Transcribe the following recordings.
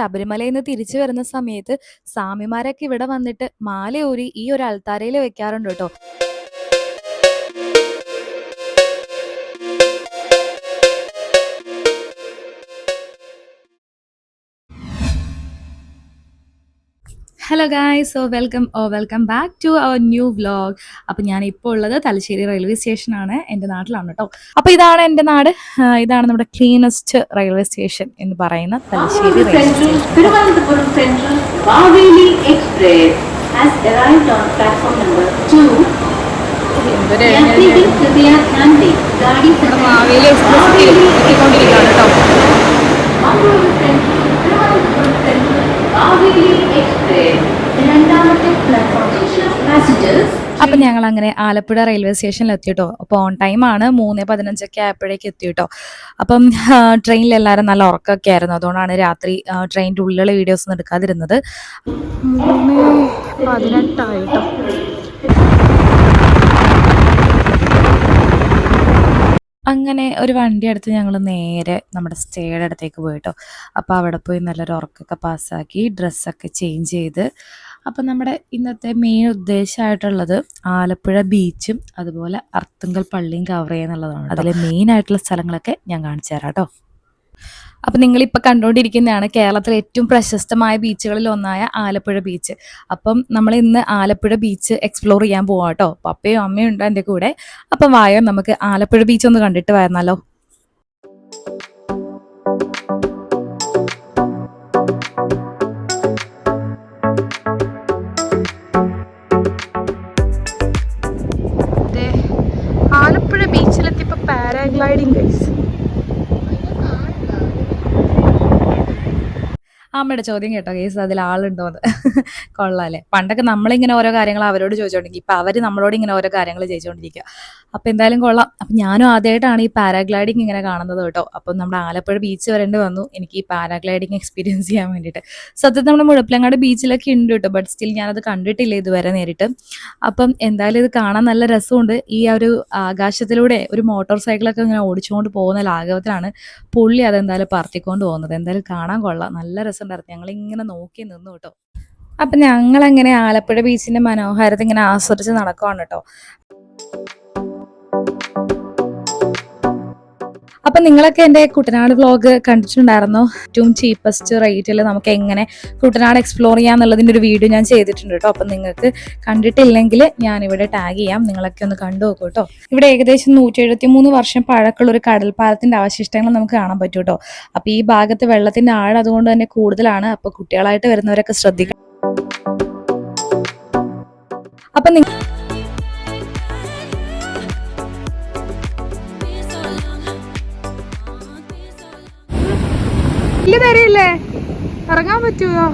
ശബരിമലയിൽ നിന്ന് തിരിച്ചു വരുന്ന സമയത്ത് സ്വാമിമാരൊക്കെ ഇവിടെ വന്നിട്ട് മാലയൂരി ഈ ഒരു അൾത്താരയിൽ വെക്കാറുണ്ട് കേട്ടോ. Hello guys, welcome back to our new vlog. അപ്പം ഞാനിപ്പോൾ ഉള്ളത് തലശ്ശേരി റെയിൽവേ സ്റ്റേഷനാണ്, എൻ്റെ നാട്ടിലാണ് കേട്ടോ. അപ്പോൾ ഇതാണ് എൻ്റെ നാട്, ഇതാണ് നമ്മുടെ ക്ലീനസ്റ്റ് റെയിൽവേ സ്റ്റേഷൻ എന്ന് പറയുന്ന Thalassery railway station. Thiruvananthapuram central Maveli express has arrived on platform number 2. യാത്രികർ കൃപയ ധ്യാൻ ദേ ഗാഡി മാവേലി എക്സ്പ്രസ് എത്തിക്കൊണ്ടിരിക്കുകയാണ് കേട്ടോ. അപ്പം ഞങ്ങൾ അങ്ങനെ ആലപ്പുഴ റെയിൽവേ സ്റ്റേഷനിൽ എത്തിയിട്ടോ. അപ്പോൾ ഓൺ ടൈമാണ്, 3:15 ആയപ്പോഴേക്ക് എത്തിയിട്ടോ. അപ്പം ട്രെയിനിൽ എല്ലാവരും നല്ല ഉറക്കമൊക്കെ ആയിരുന്നു, അതുകൊണ്ടാണ് രാത്രി ട്രെയിനിൻ്റെ ഉള്ളിലുള്ള വീഡിയോസ് ഒന്നും എടുക്കാതിരുന്നത്. 3:18 അങ്ങനെ ഒരു വണ്ടി എടുത്ത് ഞങ്ങൾ നേരെ നമ്മുടെ സ്റ്റേയുടെ അടുത്തേക്ക് പോയിട്ടോ. അപ്പോൾ അവിടെ പോയി നല്ലൊരു ഉറക്കമൊക്കെ പാസ്സാക്കി ഡ്രസ്സൊക്കെ ചേഞ്ച് ചെയ്ത്, അപ്പം നമ്മുടെ ഇന്നത്തെ മെയിൻ ഉദ്ദേശമായിട്ടുള്ളത് ആലപ്പുഴ ബീച്ചും അതുപോലെ അർത്തുങ്കൽ പള്ളിയും കവർ ചെയ്യുന്നുള്ളതാണ്. അതിലെ മെയിൻ ആയിട്ടുള്ള സ്ഥലങ്ങളൊക്കെ ഞാൻ കാണിച്ചു തരാം കേട്ടോ. അപ്പം നിങ്ങളിപ്പോൾ കണ്ടുകൊണ്ടിരിക്കുന്നതാണ് കേരളത്തിലെ ഏറ്റവും പ്രശസ്തമായ ബീച്ചുകളിൽ ഒന്നായ ആലപ്പുഴ ബീച്ച്. അപ്പം നമ്മൾ ഇന്ന് ആലപ്പുഴ ബീച്ച് എക്സ്പ്ലോർ ചെയ്യാൻ പോവാം കേട്ടോ. പപ്പയും അമ്മയും ഉണ്ട് എൻ്റെ കൂടെ. അപ്പം വായോ, നമുക്ക് ആലപ്പുഴ ബീച്ച് ഒന്ന് കണ്ടിട്ട് വരണല്ലോ. ആലപ്പുഴ ബീച്ചിലെത്തിയപ്പോൾ പാരാഗ്ലൈഡിങ് ഗൈസ്. അമ്മയുടെ ചോദ്യം കേട്ടോ കേസ്, അതിൽ ആളുണ്ടോന്ന്. കൊള്ളാല്ലേ. പണ്ടൊക്കെ നമ്മളിങ്ങനെ ഓരോ കാര്യങ്ങൾ അവരോട് ചോദിച്ചോണ്ടിരിക്കും, ഇപ്പം അവർ നമ്മളോട് ഇങ്ങനെ ഓരോ കാര്യങ്ങൾ ചോദിച്ചുകൊണ്ടിരിക്കുക. അപ്പം എന്തായാലും കൊള്ളാം. അപ്പം ഞാനും ആദ്യമായിട്ടാണ് ഈ പാരാഗ്ലൈഡിങ് ഇങ്ങനെ കാണുന്നത് കേട്ടോ. അപ്പം നമ്മുടെ ആലപ്പുഴ ബീച്ച് വരേണ്ടി വന്നു എനിക്ക് ഈ പാരാഗ്ലൈഡിങ് എക്സ്പീരിയൻസ് ചെയ്യാൻ വേണ്ടിയിട്ട്. സത്യത്തിൽ നമ്മുടെ മുഴപ്പിലങ്ങാട് ബീച്ചിലൊക്കെ ഉണ്ട് കേട്ടോ, ബട്ട് സ്റ്റിൽ ഞാനത് കണ്ടിട്ടില്ല ഇതുവരെ നേരിട്ട്. അപ്പം എന്തായാലും ഇത് കാണാൻ നല്ല രസമുണ്ട്. ഈ ഒരു ആകാശത്തിലൂടെ ഒരു മോട്ടോർ സൈക്കിളൊക്കെ ഇങ്ങനെ ഓടിച്ചുകൊണ്ട് പോകുന്ന ലാഘവത്തിലാണ് പുള്ളി അതെന്തായാലും പറത്തിക്കൊണ്ട് പോകുന്നത്. എന്തായാലും കാണാൻ കൊള്ളാം, നല്ല രസമുണ്ടായിരുന്നു. ഞങ്ങളിങ്ങനെ നോക്കി നിന്നു കേട്ടോ. അപ്പം ഞങ്ങളങ്ങനെ ആലപ്പുഴ ബീച്ചിന്റെ മനോഹാരിത ഇങ്ങനെ ആസ്വദിച്ച് നടക്കുവാണ് കേട്ടോ. അപ്പം നിങ്ങളൊക്കെ എൻ്റെ കുട്ടനാട് വ്ലോഗ് കണ്ടിട്ടുണ്ടായിരുന്നു. ഏറ്റവും ചീപ്പസ്റ്റ് റേറ്റിൽ നമുക്ക് എങ്ങനെ കുട്ടനാട് എക്സ്പ്ലോർ ചെയ്യാന്നുള്ളതിൻ്റെ ഒരു വീഡിയോ ഞാൻ ചെയ്തിട്ടുണ്ട് കേട്ടോ. അപ്പം നിങ്ങൾക്ക് കണ്ടിട്ടില്ലെങ്കിൽ ഞാനിവിടെ ടാഗ് ചെയ്യാം, നിങ്ങളൊക്കെ ഒന്ന് കണ്ടു നോക്കൂ കേട്ടോ. ഇവിടെ ഏകദേശം 173 വർഷം പഴക്കമുള്ള ഒരു കടൽപ്പാലത്തിൻ്റെ അവശിഷ്ടങ്ങൾ നമുക്ക് കാണാൻ പറ്റും കേട്ടോ. അപ്പോൾ ഈ ഭാഗത്ത് വെള്ളത്തിൻ്റെ ആഴം അതുകൊണ്ട് തന്നെ കൂടുതലാണ്. അപ്പോൾ കുട്ടികളായിട്ട് വരുന്നവരൊക്കെ ശ്രദ്ധിക്കണം. അപ്പം നിങ്ങൾ തരയില്ലേ, ഇറങ്ങാൻ പറ്റുമോ?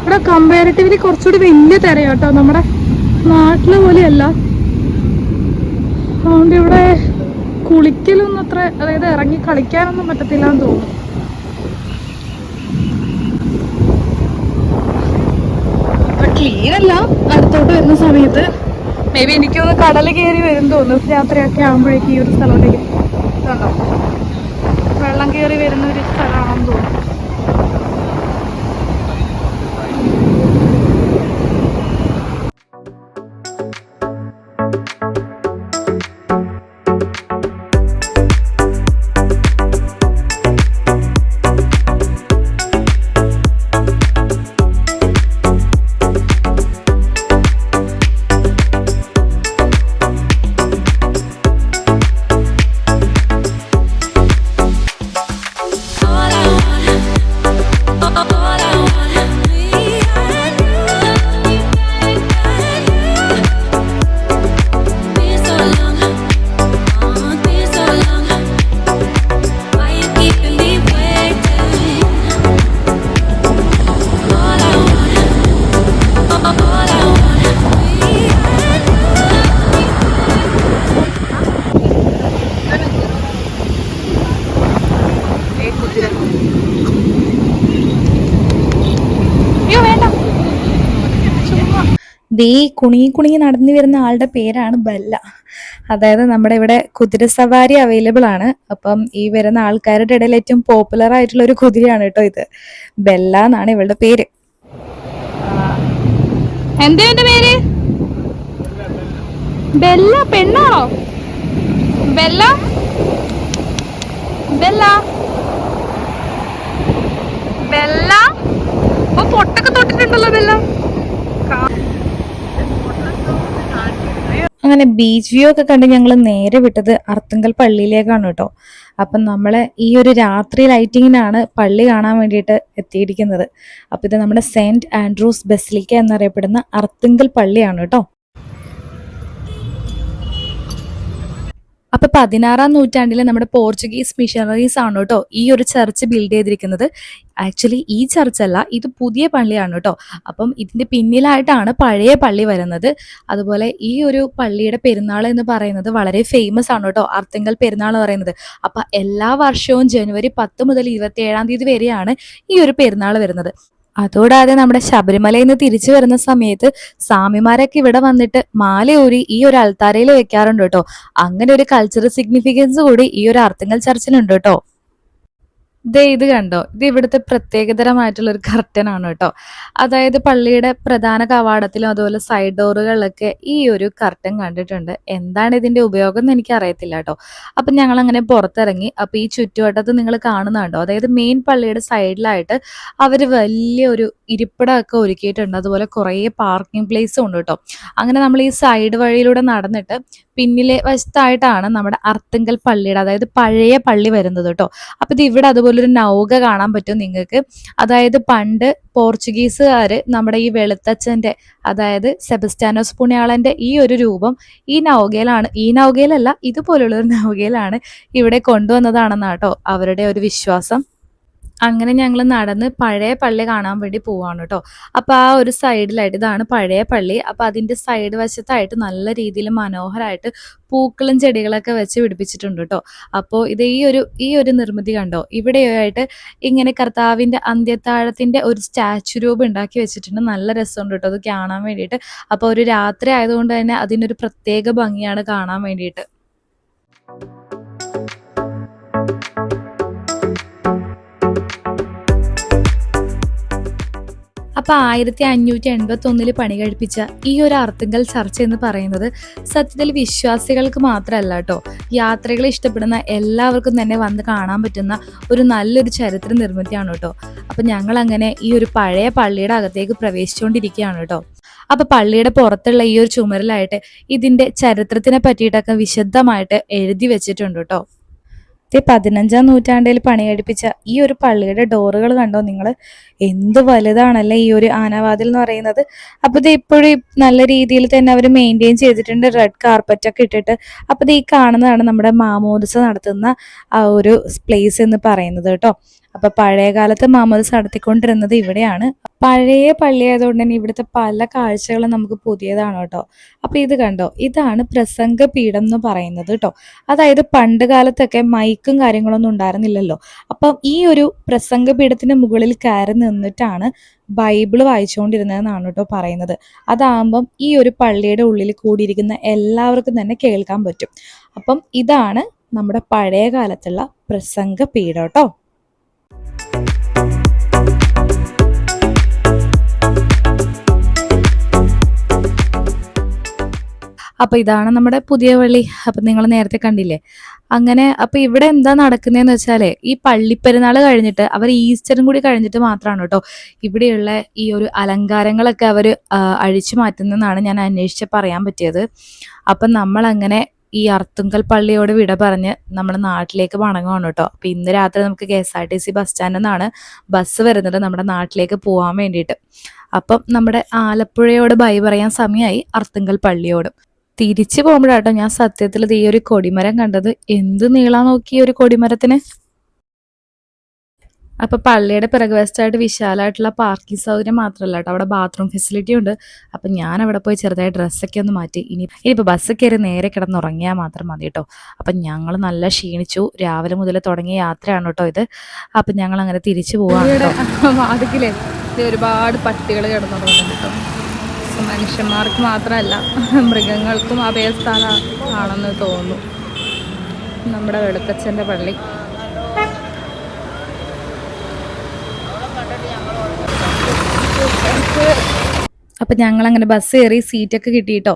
ഇവിടെ കമ്പാരിറ്റീവ്ലി കുറച്ചുകൂടി വലിയ തിരയാ കേട്ടോ, നമ്മുടെ നാട്ടിലെ പോലെയല്ല. അതുകൊണ്ട് ഇവിടെ കുളിക്കലൊന്നും അത്ര, അതായത് ഇറങ്ങി കളിക്കാനൊന്നും പറ്റത്തില്ല എന്ന് തോന്നുന്നു. അപ്പൊ ക്ലീൻ അല്ല. അടുത്തോട്ട് വരുന്ന സമയത്ത് മേ ബി എനിക്കൊന്ന് കടൽ കയറി വരും തോന്നുന്നു, രാത്രിയൊക്കെ ആകുമ്പോഴേക്ക് ഈ ഒരു സ്ഥലത്തേക്ക് കണ്ടോ വെള്ളം കയറി വരുന്ന ഒരു സ്ഥലമാണെന്ന് തോന്നുന്നു. ദേ കുണുങ്ങി കുണുങ്ങി നടന്നു വരുന്ന ആളുടെ പേരാണ് ബെല്ല. അതായത് നമ്മുടെ ഇവിടെ കുതിരസവാരി അവൈലബിൾ ആണ്. അപ്പം ഈ വരുന്ന ആൾക്കാരുടെ ഇടയിൽ ഏറ്റവും പോപ്പുലർ ആയിട്ടുള്ള ഒരു കുതിരയാണ് കേട്ടോ ഇത്. ബെല്ല എന്നാണ് ഇവളുടെ പേര്. എന്താ എന്റെ പേര്? ബെല്ല. പെണ്ണാണോ? Bella Bella Bella. അപ്പൊ പൊട്ടൊക്കെ തൊട്ടിട്ടുണ്ടല്ലോ ബെല്ല. അങ്ങനെ ബീച്ച് വ്യൂ ഒക്കെ കണ്ട് ഞങ്ങൾ നേരെ വിട്ടത് അർത്തുങ്കൽ പള്ളിയിലേക്കാണ് കേട്ടോ. അപ്പം നമ്മൾ ഈ ഒരു രാത്രി ലൈറ്റിങ്ങിനാണ് പള്ളി കാണാൻ വേണ്ടിയിട്ട് എത്തിയിരിക്കുന്നത്. അപ്പം ഇത് നമ്മുടെ സെന്റ് ആൻഡ്രൂസ് ബസിലിക്ക എന്നറിയപ്പെടുന്ന അർത്തുങ്കൽ പള്ളിയാണ് കേട്ടോ. അപ്പൊ 16-ാം നൂറ്റാണ്ടിൽ നമ്മുടെ പോർച്ചുഗീസ് മിഷണറീസ് ആണ് കേട്ടോ ഈ ഒരു ചർച്ച് ബിൽഡ് ചെയ്തിരിക്കുന്നത്. ആക്ച്വലി ഈ ചർച്ചല്ല, ഇത് പുതിയ പള്ളിയാണ് കേട്ടോ. അപ്പം ഇതിന്റെ പിന്നിലായിട്ടാണ് പഴയ പള്ളി വരുന്നത്. അതുപോലെ ഈ ഒരു പള്ളിയുടെ പെരുന്നാൾ എന്ന് പറയുന്നത് വളരെ ഫേമസ് ആണ് കേട്ടോ, അർത്തുങ്കൽ പെരുന്നാൾ പറയുന്നത്. അപ്പൊ എല്ലാ വർഷവും ജനുവരി 10 മുതൽ 27-ാം തീയതി വരെയാണ് ഈ ഒരു പെരുന്നാൾ വരുന്നത്. അതോടാതെ നമ്മുടെ ശബരിമലയിൽ നിന്ന് തിരിച്ചു വരുന്ന സമയത്ത് സ്വാമിമാരൊക്കെ ഇവിടെ വന്നിട്ട് മാലയൂരി ഈ ഒരു അൾത്താരയിൽ വെക്കാറുണ്ട് കേട്ടോ. അങ്ങനെ ഒരു കൾച്ചറൽ സിഗ്നിഫിക്കൻസ് കൂടി ഈ ഒരു അർത്തുങ്കൽ ചർച്ചിലുണ്ട് കേട്ടോ. ദേ ഇത് കണ്ടോ, ഇത് ഇവിടുത്തെ പ്രത്യേകതരമായിട്ടുള്ള ഒരു കർട്ടൻ ആണ് കേട്ടോ. അതായത് പള്ളിയുടെ പ്രധാന കവാടത്തിലും അതുപോലെ സൈഡ് ഡോറുകളിലൊക്കെ ഈ ഒരു കർട്ടൻ കണ്ടിട്ടുണ്ട്. എന്താണ് ഇതിന്റെ ഉപയോഗം എന്ന് എനിക്ക് അറിയത്തില്ല കേട്ടോ. അപ്പൊ ഞങ്ങൾ അങ്ങനെ പുറത്തിറങ്ങി. അപ്പൊ ഈ ചുറ്റുവട്ടത്ത് നിങ്ങൾ കാണുന്നുണ്ടോ, അതായത് മെയിൻ പള്ളിയുടെ സൈഡിലായിട്ട് അവര് വലിയൊരു ഇരിപ്പിടമൊക്കെ ഒരുക്കിയിട്ടുണ്ട്. അതുപോലെ കുറേ പാർക്കിംഗ് പ്ലേസും ഉണ്ട് കേട്ടോ. അങ്ങനെ നമ്മൾ ഈ സൈഡ് വഴിയിലൂടെ നടന്നിട്ട് പിന്നിലെ വശത്തായിട്ടാണ് നമ്മുടെ അർത്തുങ്കൽ പള്ളിയുടെ, അതായത് പഴയ പള്ളി വരുന്നത് കേട്ടോ. അപ്പൊ ഇത് ഇവിടെ അതുപോലൊരു നൗക കാണാൻ പറ്റും നിങ്ങൾക്ക്. അതായത് പണ്ട് പോർച്ചുഗീസുകാര് നമ്മുടെ ഈ വെളുത്തച്ഛന്റെ, അതായത് സെബസ്ത്യാനോസ് പുണ്യാളന്റെ ഈ ഒരു രൂപം ഈ നൗകയിലല്ല ഇതുപോലുള്ള ഒരു നൗകയിലാണ് ഇവിടെ കൊണ്ടുവന്നതാണെന്നാട്ടോ അവരുടെ ഒരു വിശ്വാസം. അങ്ങനെ ഞങ്ങൾ നടന്ന് പഴയ പള്ളി കാണാൻ വേണ്ടി പോവാണ് കേട്ടോ. അപ്പൊ ആ ഒരു സൈഡിലായിട്ട് ഇതാണ് പഴയ പള്ളി. അപ്പൊ അതിന്റെ സൈഡ് വശത്തായിട്ട് നല്ല രീതിയിൽ മനോഹരമായിട്ട് പൂക്കളും ചെടികളൊക്കെ വെച്ച് പിടിപ്പിച്ചിട്ടുണ്ട് കേട്ടോ. അപ്പോൾ ഇത് ഈ ഒരു നിർമ്മിതി കണ്ടോ, ഇവിടെയായിട്ട് ഇങ്ങനെ കർത്താവിന്റെ അന്ത്യത്താഴത്തിന്റെ ഒരു സ്റ്റാച്ചു രൂപം ഉണ്ടാക്കി വെച്ചിട്ടുണ്ട്. നല്ല രസമുണ്ട് കേട്ടോ അത് കാണാൻ വേണ്ടിയിട്ട്. അപ്പോൾ ഒരു രാത്രി ആയതുകൊണ്ട് തന്നെ അതിനൊരു പ്രത്യേക ഭംഗിയാണ് കാണാൻ വേണ്ടിയിട്ട്. അപ്പൊ 1581 പണി കഴിപ്പിച്ച ഈ ഒരു അർത്തുങ്കൽ ചർച്ച് എന്ന് പറയുന്നത് സത്യത്തിൽ വിശ്വാസികൾക്ക് മാത്രമല്ല കേട്ടോ, യാത്രകളെ ഇഷ്ടപ്പെടുന്ന എല്ലാവർക്കും തന്നെ വന്ന് കാണാൻ പറ്റുന്ന ഒരു നല്ലൊരു ചരിത്ര നിർമ്മിതിയാണ് കേട്ടോ. അപ്പൊ ഞങ്ങൾ അങ്ങനെ ഈ ഒരു പഴയ പള്ളിയുടെ അകത്തേക്ക് പ്രവേശിച്ചുകൊണ്ടിരിക്കുകയാണ് കേട്ടോ. അപ്പൊ പള്ളിയുടെ പുറത്തുള്ള ഈ ഒരു ചുമരിലായിട്ട് ഇതിന്റെ ചരിത്രത്തിനെ പറ്റിയിട്ടൊക്കെ വിശദമായിട്ട് എഴുതി വെച്ചിട്ടുണ്ട് കേട്ടോ. 15-ാം നൂറ്റാണ്ടിൽ പണി കഴിപ്പിച്ച ഈ ഒരു പള്ളിയുടെ ഡോറുകൾ കണ്ടോ നിങ്ങൾ, എന്ത് വലുതാണല്ലേ ഈ ഒരു ആനവാതിൽ എന്ന് പറയുന്നത്. അപ്പൊ ഇത് ഇപ്പോഴും നല്ല രീതിയിൽ തന്നെ അവർ മെയിൻറ്റെയിൻ ചെയ്തിട്ടുണ്ട്, റെഡ് കാർപ്പറ്റ് ഒക്കെ ഇട്ടിട്ട്. അപ്പൊ ഇത് ഈ കാണുന്നതാണ് നമ്മുടെ മാമോദിസ നടത്തുന്ന ആ ഒരു പ്ലേസ് എന്ന് പറയുന്നത് കേട്ടോ. അപ്പൊ പഴയ കാലത്ത് മാമോദിസ നടത്തിക്കൊണ്ടിരുന്നത് ഇവിടെയാണ്. പഴയ പള്ളി ആയതുകൊണ്ട് തന്നെ ഇവിടുത്തെ പല കാഴ്ചകളും നമുക്ക് പുതിയതാണ് കേട്ടോ. അപ്പൊ ഇത് കണ്ടോ, ഇതാണ് പ്രസംഗ പീഠം എന്ന് പറയുന്നത് കേട്ടോ. അതായത് പണ്ട് കാലത്തൊക്കെ മൈക്കും കാര്യങ്ങളൊന്നും ഉണ്ടായിരുന്നില്ലല്ലോ. അപ്പം ഈ ഒരു പ്രസംഗ പീഠത്തിന്റെ മുകളിൽ കയറി നിന്നിട്ടാണ് ബൈബിള് വായിച്ചുകൊണ്ടിരുന്നതെന്നാണ് കേട്ടോ പറയുന്നത്. അതാകുമ്പം ഈ ഒരു പള്ളിയുടെ ഉള്ളിൽ കൂടിയിരിക്കുന്ന എല്ലാവർക്കും തന്നെ കേൾക്കാൻ പറ്റും. അപ്പം ഇതാണ് നമ്മുടെ പഴയ കാലത്തുള്ള പ്രസംഗ പീഠം കേട്ടോ. അപ്പൊ ഇതാണ് നമ്മുടെ പുതിയ പള്ളി. അപ്പൊ നിങ്ങൾ നേരത്തെ കണ്ടില്ലേ. അങ്ങനെ അപ്പൊ ഇവിടെ എന്താ നടക്കുന്നതെന്ന് വെച്ചാല് ഈ പള്ളിപ്പെരുന്നാൾ കഴിഞ്ഞിട്ട് അവർ ഈസ്റ്ററും കൂടി കഴിഞ്ഞിട്ട് മാത്രമാണ് കേട്ടോ ഇവിടെയുള്ള ഈ ഒരു അലങ്കാരങ്ങളൊക്കെ അവർ അഴിച്ചു മാറ്റുന്നതെന്നാണ് ഞാൻ അന്വേഷിച്ച് പറയാൻ പറ്റിയത്. അപ്പം നമ്മൾ അങ്ങനെ ഈ അർത്തുങ്കൽ പള്ളിയോട് വിട പറഞ്ഞ് നമ്മുടെ നാട്ടിലേക്ക് മടങ്ങുകയാണ് കേട്ടോ. അപ്പൊ ഇന്ന് രാത്രി നമുക്ക് KSRTC ബസ് സ്റ്റാൻഡിൽ നിന്നാണ് ബസ് വരുന്നത് നമ്മുടെ നാട്ടിലേക്ക് പോകാൻ വേണ്ടിയിട്ട്. അപ്പം നമ്മുടെ ആലപ്പുഴയോട് ബൈ പറയാൻ സമയമായി അർത്തുങ്കൽ പള്ളിയോട്. തിരിച്ചു പോകുമ്പോഴാട്ടോ ഞാൻ സത്യത്തിൽ ഈ ഒരു കൊടിമരം കണ്ടത്. എന്ത് നീളാൻ നോക്കി ഒരു കൊടിമരത്തിന്. അപ്പൊ പള്ളിയുടെ പിറകുവശത്തായിട്ട് വിശാലമായിട്ടുള്ള പാർക്കിംഗ് സൗകര്യം മാത്രമല്ല കേട്ടോ, അവിടെ ബാത്റൂം ഫെസിലിറ്റി ഉണ്ട്. അപ്പൊ ഞാൻ അവിടെ പോയി ചെറുതായി ഡ്രസ്സൊക്കെ ഒന്ന് മാറ്റി. ഇനിയിപ്പോൾ ബസ് കയറി നേരെ കിടന്നുറങ്ങിയാൽ മാത്രം മതി കേട്ടോ. അപ്പം ഞങ്ങൾ നല്ല ക്ഷീണിച്ചു. രാവിലെ മുതൽ തുടങ്ങിയ യാത്രയാണ് കേട്ടോ ഇത്. അപ്പം ഞങ്ങൾ അങ്ങനെ തിരിച്ചു പോവാണ്. വാതിക്കിലേ ഒരുപാട് പട്ടികൾ കിടന്നുറങ്ങുന്നുണ്ട് കേട്ടോ. മനുഷ്യന്മാർക്ക് മാത്രമല്ല മൃഗങ്ങൾക്കും അഭയസ്ഥാനം ആണെന്ന് തോന്നുന്നു നമ്മുടെ വെളുത്തച്ഛൻ്റെ പള്ളി. അപ്പം ഞങ്ങളങ്ങനെ ബസ് കയറി സീറ്റൊക്കെ കിട്ടിയിട്ടോ.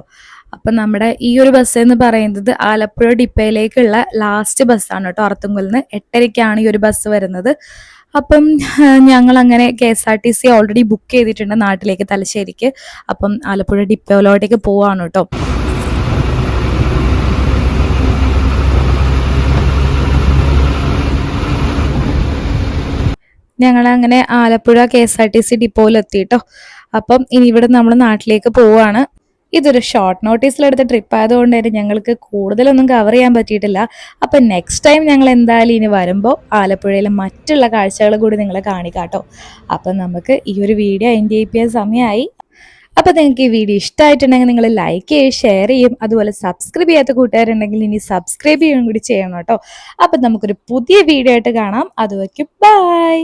അപ്പം നമ്മുടെ ഈ ഒരു ബസ് എന്ന് പറയുന്നത് ആലപ്പുഴ ഡിപ്പയിലേക്കുള്ള ലാസ്റ്റ് ബസ്സാണ് കേട്ടോ. അർത്തുങ്കലിൽ നിന്ന് 8:30ക്കാണ് ഈ ഒരു ബസ് വരുന്നത്. അപ്പം ഞങ്ങളങ്ങനെ KSRTC ഓൾറെഡി ബുക്ക് ചെയ്തിട്ടുണ്ട് നാട്ടിലേക്ക്, തലശ്ശേരിക്ക്. അപ്പം ആലപ്പുഴ ഡിപ്പോയിലോട്ടേക്ക് പോവാണ് കേട്ടോ. ഞങ്ങളങ്ങനെ ആലപ്പുഴ KSRTC ഡിപ്പോയിലെത്തി കേട്ടോ. അപ്പം ഇനി ഇവിടെ നമ്മൾ നാട്ടിലേക്ക് പോവാണ്. ഇതൊരു ഷോർട്ട് നോട്ടീസിലെടുത്ത ട്രിപ്പ് ആയതുകൊണ്ട് തന്നെ ഞങ്ങൾക്ക് കൂടുതലൊന്നും കവർ ചെയ്യാൻ പറ്റിയിട്ടില്ല. അപ്പം നെക്സ്റ്റ് ടൈം ഞങ്ങൾ എന്തായാലും ഇനി വരുമ്പോൾ ആലപ്പുഴയിലെ മറ്റുള്ള കാഴ്ചകൾ കൂടി നിങ്ങളെ കാണിക്കാട്ടോ. അപ്പം നമുക്ക് ഈ ഒരു വീഡിയോ എൻജോയ് ചെയ്യാൻ സമയമായി. അപ്പം നിങ്ങൾക്ക് ഈ വീഡിയോ ഇഷ്ടമായിട്ടുണ്ടെങ്കിൽ നിങ്ങൾ ലൈക്ക് ചെയ്യും, ഷെയർ ചെയ്യും, അതുപോലെ സബ്സ്ക്രൈബ് ചെയ്യാത്ത കൂട്ടുകാരുണ്ടെങ്കിൽ ഇനി സബ്സ്ക്രൈബ് ചെയ്യുകയും കൂടി ചെയ്യണം കേട്ടോ. അപ്പം നമുക്കൊരു പുതിയ വീഡിയോ ആയിട്ട് കാണാം. അതുവയ്ക്കും ബൈ.